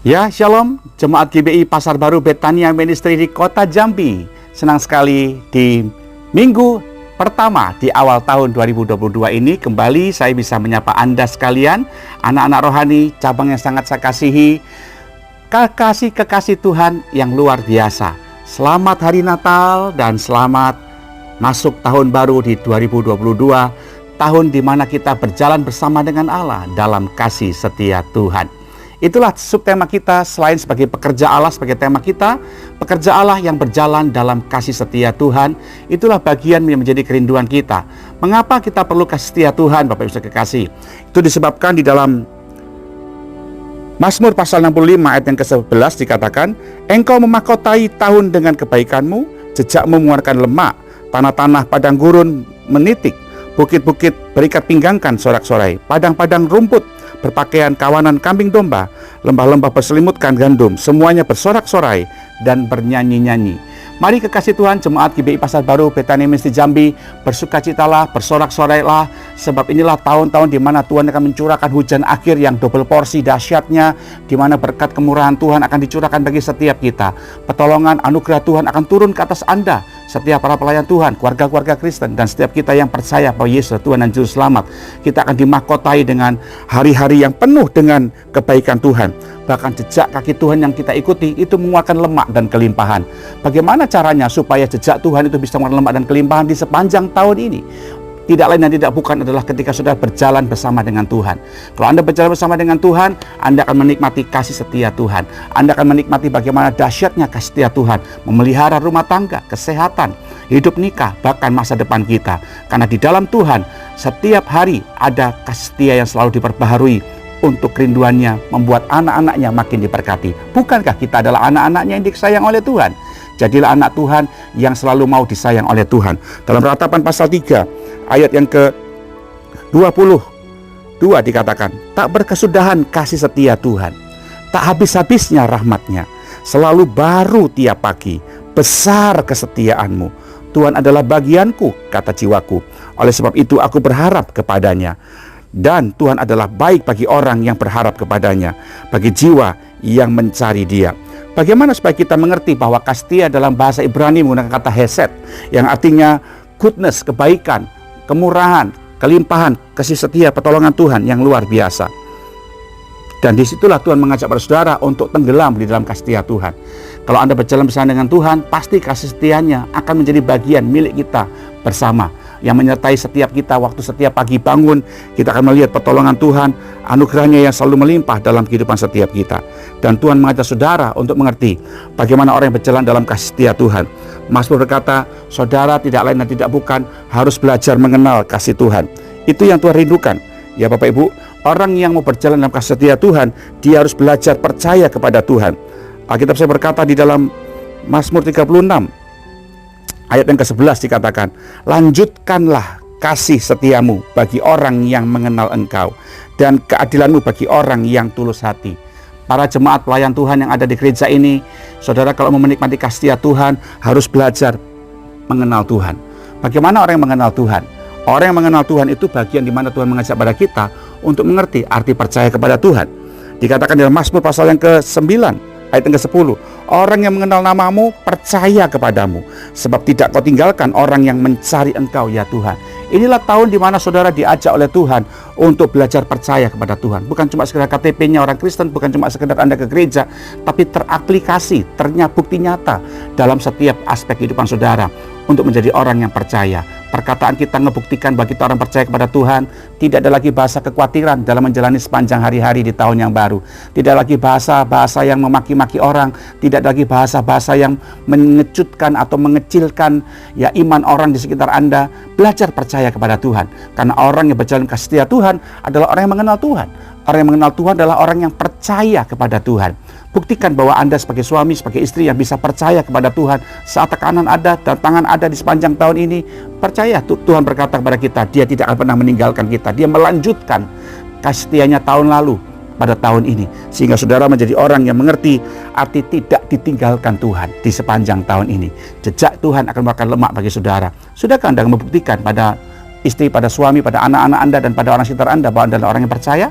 Ya, Shalom, Jemaat GBI Pasar Baru Betania Ministry di Kota Jambi. Senang sekali di minggu pertama di awal tahun 2022 ini kembali saya bisa menyapa Anda sekalian, anak-anak rohani, cabang yang sangat saya kasihi, kekasih Tuhan yang luar biasa. Selamat Hari Natal dan selamat masuk tahun baru di 2022, tahun di mana kita berjalan bersama dengan Allah dalam kasih setia Tuhan. Itulah subtema kita, selain sebagai pekerja Allah, sebagai tema kita, pekerja Allah yang berjalan dalam kasih setia Tuhan. Itulah bagian yang menjadi kerinduan kita. Mengapa kita perlu kasih setia Tuhan, Bapak Ibu kekasih? Itu disebabkan di dalam Mazmur pasal 65 ayat yang ke-11 dikatakan, Engkau memahkotai tahun dengan kebaikanmu, jejakmu mengeluarkan lemak, tanah-tanah padang gurun menitik, bukit-bukit berikat pinggangkan sorak-sorai, padang-padang rumput berpakaian kawanan kambing domba, lembah-lembah berselimutkan gandum, semuanya bersorak-sorai dan bernyanyi-nyanyi. Mari kekasih Tuhan, Jemaat GBI Pasar Baru Betania Ministry Jambi, bersukacitalah, bersorak-sorailah, sebab inilah tahun-tahun di mana Tuhan akan mencurahkan hujan akhir yang double porsi dahsyatnya, di mana berkat kemurahan Tuhan akan dicurahkan bagi setiap kita. Pertolongan anugerah Tuhan akan turun ke atas Anda, setiap para pelayan Tuhan, keluarga-keluarga Kristen, dan setiap kita yang percaya bahwa Yesus Tuhan dan Juru Selamat. Kita akan dimahkotai dengan hari-hari yang penuh dengan kebaikan Tuhan. Bahkan jejak kaki Tuhan yang kita ikuti itu mengeluarkan lemak dan kelimpahan. Bagaimana caranya supaya jejak Tuhan itu bisa mengeluarkan lemak dan kelimpahan di sepanjang tahun ini? Tidak lain dan tidak bukan adalah ketika sudah berjalan bersama dengan Tuhan. Kalau Anda berjalan bersama dengan Tuhan, Anda akan menikmati kasih setia Tuhan. Anda akan menikmati bagaimana dahsyatnya kasih setia Tuhan, memelihara rumah tangga, kesehatan, hidup nikah, bahkan masa depan kita. Karena di dalam Tuhan, setiap hari ada kasih setia yang selalu diperbaharui untuk kerinduannya membuat anak-anaknya makin diberkati. Bukankah kita adalah anak-anaknya yang disayang oleh Tuhan? Jadilah anak Tuhan yang selalu mau disayang oleh Tuhan. Dalam Ratapan pasal 3 ayat yang ke-22 dikatakan, tak berkesudahan kasih setia Tuhan, tak habis-habisnya rahmatnya, selalu baru tiap pagi, besar kesetiaanmu. Tuhan adalah bagianku, kata jiwaku, oleh sebab itu aku berharap kepadanya. Dan Tuhan adalah baik bagi orang yang berharap kepadanya, bagi jiwa yang mencari Dia. Bagaimana supaya kita mengerti bahwa kasih setia dalam bahasa Ibrani menggunakan kata hesed, yang artinya goodness, kebaikan, kemurahan, kelimpahan, kasih setia, pertolongan Tuhan yang luar biasa. Dan disitulah Tuhan mengajak para saudara untuk tenggelam di dalam kasih setia Tuhan. Kalau Anda berjalan bersama dengan Tuhan, pasti kasih setianya akan menjadi bagian milik kita bersama, yang menyertai setiap kita waktu setiap pagi bangun. Kita akan melihat pertolongan Tuhan, anugerahnya yang selalu melimpah dalam kehidupan setiap kita. Dan Tuhan mengajak saudara untuk mengerti bagaimana orang yang berjalan dalam kasih setia Tuhan. Mazmur berkata, saudara tidak lain dan tidak bukan harus belajar mengenal kasih Tuhan. Itu yang Tuhan rindukan. Ya Bapak Ibu, orang yang mau berjalan dalam kasih setia Tuhan, dia harus belajar percaya kepada Tuhan. Alkitab saya berkata di dalam Mazmur 36 ayat yang ke-11 dikatakan, lanjutkanlah kasih setiamu bagi orang yang mengenal Engkau, dan keadilanmu bagi orang yang tulus hati. Para jemaat pelayan Tuhan yang ada di gereja ini, saudara kalau mau menikmati kasih setia Tuhan, harus belajar mengenal Tuhan. Bagaimana orang yang mengenal Tuhan? Orang yang mengenal Tuhan itu bagian di mana Tuhan mengajak pada kita untuk mengerti arti percaya kepada Tuhan. Dikatakan dalam Mazmur pasal yang ke-9 ayat yang ke-10, orang yang mengenal namamu percaya kepadamu, sebab tidak kau tinggalkan orang yang mencari Engkau ya Tuhan. Inilah tahun di mana saudara diajak oleh Tuhan untuk belajar percaya kepada Tuhan. Bukan cuma sekedar KTP-nya orang Kristen, bukan cuma sekedar Anda ke gereja, tapi teraplikasi, bukti nyata dalam setiap aspek kehidupan saudara untuk menjadi orang yang percaya. Perkataan kita ngebuktikan bagi kita orang percaya kepada Tuhan. Tidak ada lagi bahasa kekhawatiran dalam menjalani sepanjang hari-hari di tahun yang baru. Tidak lagi bahasa-bahasa yang memaki-maki orang. Tidak lagi bahasa-bahasa yang mengecutkan atau mengecilkan ya iman orang di sekitar Anda. Belajar percaya kepada Tuhan. Karena orang yang berjalan kasih setia Tuhan adalah orang yang mengenal Tuhan. Orang yang mengenal Tuhan adalah orang yang percaya kepada Tuhan. Buktikan bahwa Anda sebagai suami, sebagai istri yang bisa percaya kepada Tuhan saat tekanan ada dan tantangan ada di sepanjang tahun ini. Percaya Tuhan berkata kepada kita, Dia tidak akan pernah meninggalkan kita. Dia melanjutkan kasih setianya tahun lalu pada tahun ini, sehingga saudara menjadi orang yang mengerti arti tidak ditinggalkan Tuhan di sepanjang tahun ini. Jejak Tuhan akan mengeluarkan lemak bagi saudara. Sudahkah Anda membuktikan pada istri, pada suami, pada anak-anak Anda dan pada orang sekitar Anda bahwa Anda adalah orang yang percaya?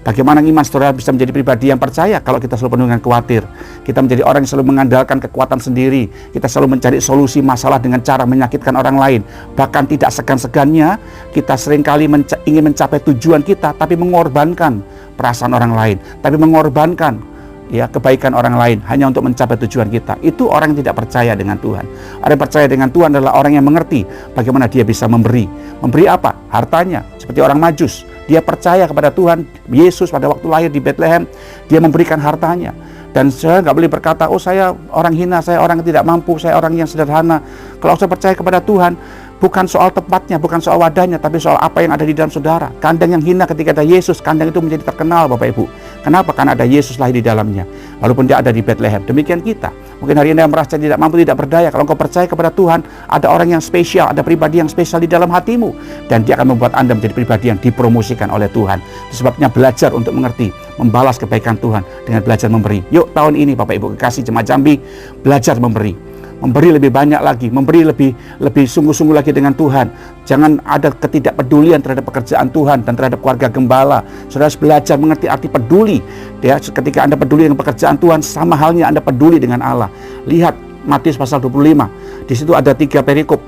Bagaimana iman saudara bisa menjadi pribadi yang percaya kalau kita selalu penuh dengan khawatir? Kita menjadi orang yang selalu mengandalkan kekuatan sendiri. Kita selalu mencari solusi masalah dengan cara menyakitkan orang lain. Bahkan tidak segan-segannya kita seringkali ingin mencapai tujuan kita, tapi mengorbankan perasaan orang lain, tapi mengorbankan kebaikan orang lain hanya untuk mencapai tujuan kita. Itu orang yang tidak percaya dengan Tuhan. Orang yang percaya dengan Tuhan adalah orang yang mengerti bagaimana dia bisa memberi. Memberi apa? Hartanya. Seperti orang Majus, dia percaya kepada Tuhan Yesus pada waktu lahir di Bethlehem, dia memberikan hartanya. Dan saya nggak boleh berkata, oh saya orang hina, saya orang yang tidak mampu, saya orang yang sederhana. Kalau saya percaya kepada Tuhan, bukan soal tempatnya, bukan soal wadahnya, tapi soal apa yang ada di dalam saudara. Kandang yang hina ketika ada Yesus, kandang itu menjadi terkenal, Bapak Ibu. Kenapa? Karena ada Yesus lahir di dalamnya, walaupun dia ada di Bethlehem. Demikian kita. Mungkin hari ini Anda merasa tidak mampu, tidak berdaya. Kalau engkau percaya kepada Tuhan, ada orang yang spesial, ada pribadi yang spesial di dalam hatimu, dan dia akan membuat Anda menjadi pribadi yang dipromosikan oleh Tuhan. Sebabnya belajar untuk mengerti, membalas kebaikan Tuhan dengan belajar memberi. Yuk tahun ini Bapak Ibu kekasih Jemaat Jambi, belajar memberi. Memberi lebih banyak lagi, memberi lebih sungguh-sungguh lagi dengan Tuhan. Jangan ada ketidakpedulian terhadap pekerjaan Tuhan dan terhadap keluarga gembala. Saudara harus belajar mengerti arti peduli. Ketika Anda peduli dengan pekerjaan Tuhan, sama halnya Anda peduli dengan Allah. Lihat Matius pasal 25. Di situ ada 3 perikop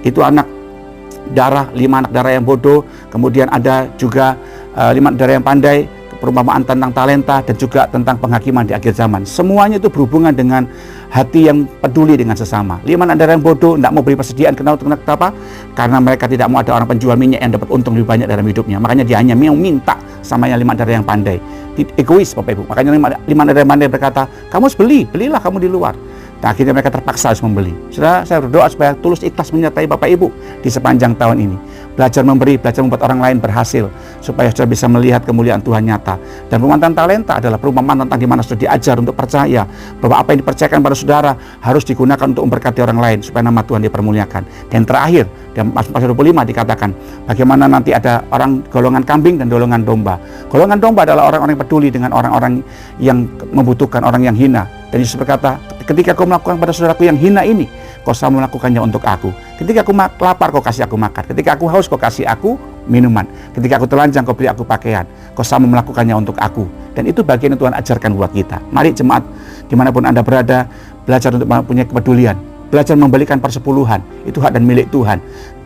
Itu 5 anak darah yang bodoh, kemudian ada juga 5 anak darah yang pandai, perumpamaan tentang talenta, dan juga tentang penghakiman di akhir zaman. Semuanya itu berhubungan dengan hati yang peduli dengan sesama. 5 anak darah yang bodoh tidak mau beri persediaan. Kenapa? Karena mereka tidak mau ada orang penjual minyak yang dapat untung lebih banyak dalam hidupnya. Makanya dia hanya mau minta sama yang 5 darah yang pandai. Egois Bapak Ibu. Makanya 5 darah yang pandai berkata, kamu harus belilah kamu di luar. Dan akhirnya mereka terpaksa harus membeli. Saya berdoa supaya tulus ikhlas menyertai Bapak Ibu di sepanjang tahun ini. Belajar memberi, belajar membuat orang lain berhasil, supaya saudara bisa melihat kemuliaan Tuhan nyata. Dan perumpamaan talenta adalah perumpamaan tentang di mana saudara diajar untuk percaya bahwa apa yang dipercayakan pada saudara harus digunakan untuk memberkati orang lain supaya nama Tuhan dipermuliakan. Dan terakhir, dalam pasal 25 dikatakan bagaimana nanti ada orang golongan kambing dan golongan domba. Golongan domba adalah orang-orang yang peduli dengan orang-orang yang membutuhkan, orang yang hina. Dan Yesus berkata, ketika kau melakukan pada saudaraku yang hina ini, kau sama melakukannya untuk aku. Ketika aku lapar, kau kasih aku makan. Ketika aku haus, kau kasih aku minuman. Ketika aku telanjang, kau beri aku pakaian. Kau sama melakukannya untuk aku. Dan itu bagian yang Tuhan ajarkan buat kita. Mari jemaat, dimanapun Anda berada, belajar untuk mempunyai kepedulian. Belajar memberikan persepuluhan. Itu hak dan milik Tuhan.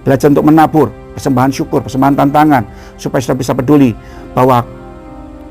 Belajar untuk menabur, persembahan syukur, persembahan tantangan, supaya saudara bisa peduli bahwa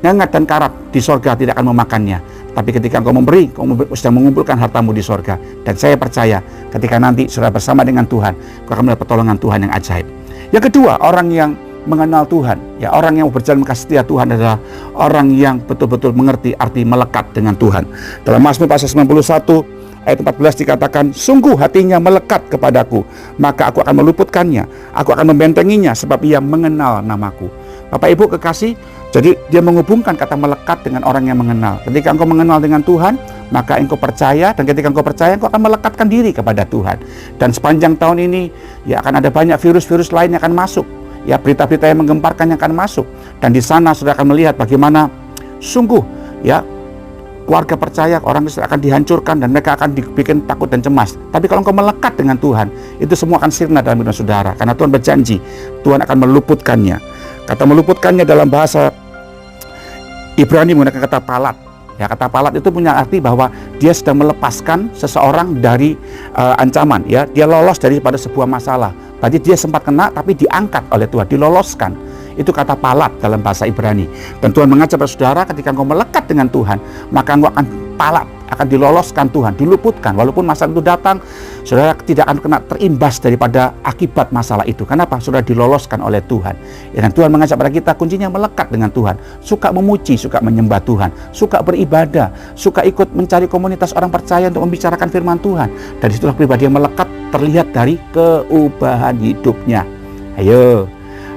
ngengat dan karat di sorga tidak akan memakannya. Tapi ketika engkau memberi, engkau sedang mengumpulkan hartamu di sorga. Dan saya percaya ketika nanti saudara bersama dengan Tuhan, engkau akan melihat pertolongan Tuhan yang ajaib. Yang kedua, orang yang mengenal Tuhan, orang yang berjalan kasih setia Tuhan adalah orang yang betul-betul mengerti arti melekat dengan Tuhan. Dalam Mazmur pasal 91 ayat 14 dikatakan, sungguh hatinya melekat kepadaku, maka aku akan meluputkannya, aku akan membentenginya, sebab ia mengenal namaku. Bapak Ibu kekasih, jadi dia menghubungkan kata melekat dengan orang yang mengenal. Ketika engkau mengenal dengan Tuhan, maka engkau percaya, dan ketika engkau percaya, engkau akan melekatkan diri kepada Tuhan. Dan sepanjang tahun ini, akan ada banyak virus-virus lain yang akan masuk. Berita-berita yang menggemparkan yang akan masuk. Dan di sana saudara akan melihat bagaimana sungguh, keluarga percaya, orang Kristen akan dihancurkan dan mereka akan dibikin takut dan cemas. Tapi kalau engkau melekat dengan Tuhan, itu semua akan sirna dalam hidup saudara. Karena Tuhan berjanji, Tuhan akan meluputkannya. Kata meluputkannya dalam bahasa Ibrani menggunakan kata palat. Kata palat itu punya arti bahwa dia sedang melepaskan seseorang dari ancaman. Dia lolos daripada sebuah masalah. Berarti dia sempat kena tapi diangkat oleh Tuhan, diloloskan. Itu kata palat dalam bahasa Ibrani. Dan Tuhan mengajar pada saudara, ketika engkau melekat dengan Tuhan, maka engkau akan palat, akan diloloskan Tuhan, diluputkan. Walaupun masalah itu datang, saudara tidak akan kena terimbas daripada akibat masalah itu. Kenapa? Saudara diloloskan oleh Tuhan. Dan Tuhan mengajak pada kita kuncinya melekat dengan Tuhan. Suka memuji, suka menyembah Tuhan, suka beribadah, suka ikut mencari komunitas orang percaya untuk membicarakan firman Tuhan. Dan disitulah pribadi yang melekat terlihat dari keubahan hidupnya. Ayo,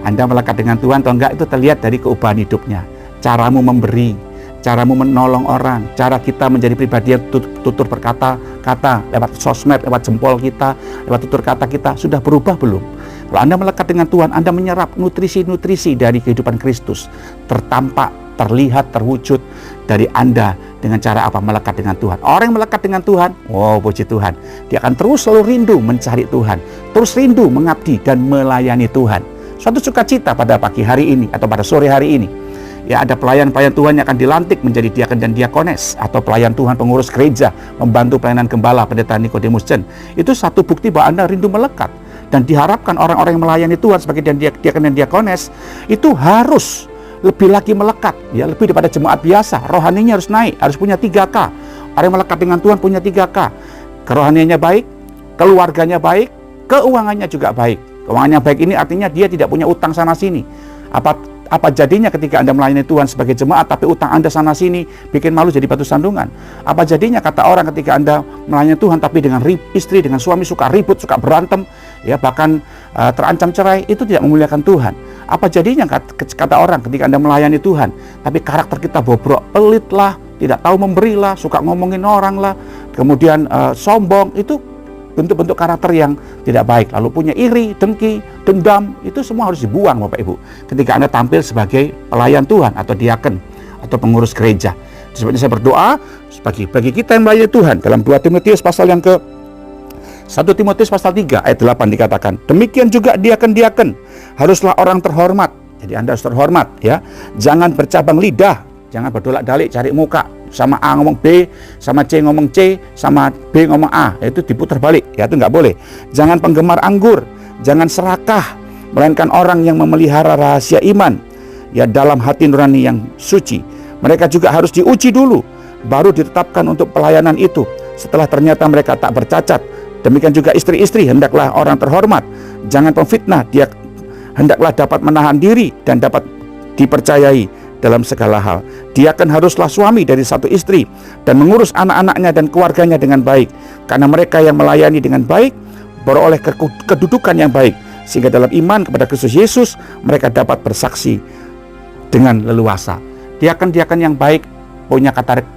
Anda melekat dengan Tuhan atau enggak, itu terlihat dari keubahan hidupnya. Caramu memberi, caramu menolong orang, cara kita menjadi pribadi yang tutur berkata-kata lewat sosmed, lewat jempol kita, lewat tutur kata kita, sudah berubah belum? Kalau Anda melekat dengan Tuhan, Anda menyerap nutrisi-nutrisi dari kehidupan Kristus, tertampak, terlihat, terwujud dari Anda dengan cara apa? Melekat dengan Tuhan. Orang yang melekat dengan Tuhan, puji Tuhan, dia akan terus selalu rindu mencari Tuhan, terus rindu mengabdi dan melayani Tuhan. Suatu sukacita pada pagi hari ini atau pada sore hari ini, Ya, ada pelayan-pelayan Tuhan yang akan dilantik menjadi diaken dan diakones, atau pelayan Tuhan pengurus gereja membantu pelayanan gembala Pendeta Nikodemus Chen. Itu satu bukti bahwa Anda rindu melekat. Dan diharapkan orang-orang yang melayani Tuhan sebagai diaken dan diakones itu harus lebih lagi melekat, ya, lebih daripada jemaat biasa. Rohaninya harus naik, harus punya 3K. Orang yang melekat dengan Tuhan punya 3K. Kerohaniannya baik, keluarganya baik, keuangannya juga baik. Keuangannya baik ini artinya dia tidak punya utang sana sini. Apa jadinya ketika Anda melayani Tuhan sebagai jemaat tapi utang Anda sana sini bikin malu jadi batu sandungan? Apa jadinya kata orang ketika Anda melayani Tuhan tapi dengan istri, dengan suami suka ribut, suka berantem, ya, bahkan terancam cerai? Itu tidak memuliakan Tuhan. Apa jadinya kata orang ketika Anda melayani Tuhan tapi karakter kita bobrok, pelit lah, tidak tahu memberilah, suka ngomongin orang lah, kemudian sombong? Itu bentuk-bentuk karakter yang tidak baik. Lalu punya iri, dengki, dendam, itu semua harus dibuang Bapak Ibu ketika Anda tampil sebagai pelayan Tuhan atau diaken atau pengurus gereja. Sebabnya saya berdoa bagi kita yang melayani Tuhan. Dalam 2 Timotius pasal yang ke 1 Timotius pasal 3 ayat 8 dikatakan, demikian juga diaken-diaken haruslah orang terhormat. Jadi Anda harus terhormat, ya. Jangan bercabang lidah, jangan berdolak-dalik cari muka. Sama A ngomong B, sama C ngomong C, sama B ngomong A, itu diputar balik, ya, itu nggak boleh. Jangan penggemar anggur, jangan serakah, melainkan orang yang memelihara rahasia iman, ya, dalam hati nurani yang suci. Mereka juga harus diuji dulu, baru ditetapkan untuk pelayanan itu. Setelah ternyata mereka tak bercacat. Demikian juga istri-istri, hendaklah orang terhormat, jangan pemfitnah, dia hendaklah dapat menahan diri dan dapat dipercayai dalam segala hal. Diaken haruslah suami dari satu istri dan mengurus anak-anaknya dan keluarganya dengan baik, karena mereka yang melayani dengan baik beroleh kedudukan yang baik, sehingga dalam iman kepada Kristus Yesus mereka dapat bersaksi dengan leluasa. Diaken-diaken yang baik punya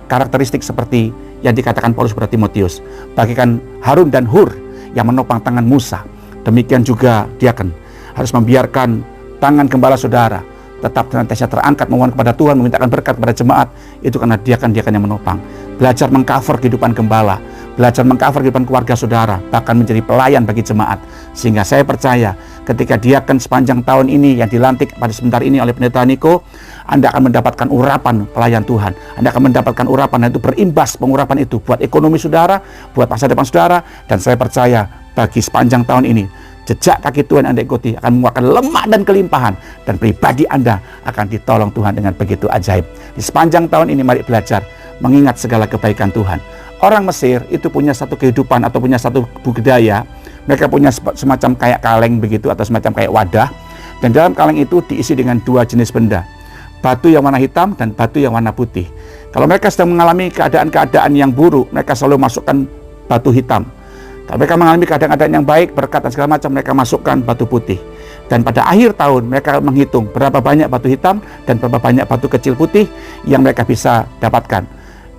karakteristik seperti yang dikatakan Paulus kepada Timotius, bagikan Harun dan Hur yang menopang tangan Musa. Demikian juga diaken harus membiarkan tangan gembala saudara tetap senantiasa terangkat memohon kepada Tuhan, memintakan berkat kepada jemaat. Itu karena diaken-diaken yang menopang. Belajar mengcover kehidupan gembala, belajar mengcover kehidupan keluarga saudara, bahkan menjadi pelayan bagi jemaat. Sehingga saya percaya ketika diaken sepanjang tahun ini yang dilantik pada sebentar ini oleh Pendeta Niko, Anda akan mendapatkan urapan pelayan Tuhan. Anda akan mendapatkan urapan, dan itu berimbas pengurapan itu buat ekonomi saudara, buat masa depan saudara. Dan saya percaya bagi sepanjang tahun ini, jejak kaki Tuhan Anda ikuti akan mengeluarkan lemak dan kelimpahan, dan pribadi Anda akan ditolong Tuhan dengan begitu ajaib. Di sepanjang tahun ini mari belajar mengingat segala kebaikan Tuhan. Orang Mesir itu punya satu kehidupan atau punya satu budaya. Mereka punya semacam kayak kaleng begitu, atau semacam kayak wadah, dan dalam kaleng itu diisi dengan 2 jenis benda, batu yang warna hitam dan batu yang warna putih. Kalau mereka sedang mengalami keadaan-keadaan yang buruk, mereka selalu masukkan batu hitam. Kalau mereka mengalami keadaan-keadaan yang baik, berkat dan segala macam, mereka masukkan batu putih. Dan pada akhir tahun mereka menghitung berapa banyak batu hitam dan berapa banyak batu kecil putih yang mereka bisa dapatkan.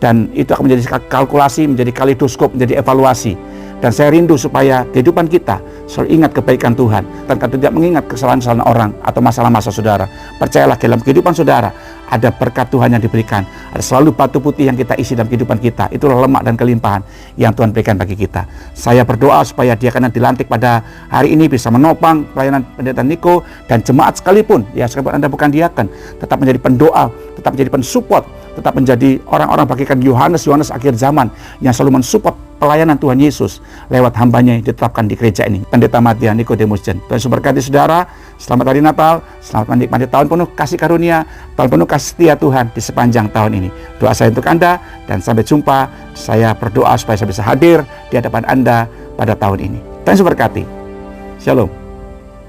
Dan itu akan menjadi kalkulasi, menjadi kaleidoskop, menjadi evaluasi. Dan saya rindu supaya kehidupan kita selalu ingat kebaikan Tuhan, dan tidak mengingat kesalahan-kesalahan orang atau masalah-masalah saudara. Percayalah, dalam kehidupan saudara ada berkat Tuhan yang diberikan. Ada selalu batu putih yang kita isi dalam kehidupan kita. Itulah lemak dan kelimpahan yang Tuhan berikan bagi kita. Saya berdoa supaya dia akan dilantik pada hari ini bisa menopang pelayanan Pendeta Niko dan jemaat sekalipun. Ya, sekalipun Anda bukan diaken, tetap menjadi pendoa, tetap menjadi pensupport, tetap menjadi orang-orang bagikan Yohanes akhir zaman yang selalu mensupport pelayanan Tuhan Yesus lewat hambanya yang ditetapkan di gereja ini, Pendeta Madya Nikodemus Chen. Tuhan memberkati saudara. Selamat hari Natal, selamat menikmati tahun penuh kasih karunia, tahun penuh kasih setia Tuhan di sepanjang tahun ini. Doa saya untuk Anda, dan sampai jumpa. Saya berdoa supaya saya bisa hadir di hadapan Anda pada tahun ini. Tuhan memberkati. Shalom.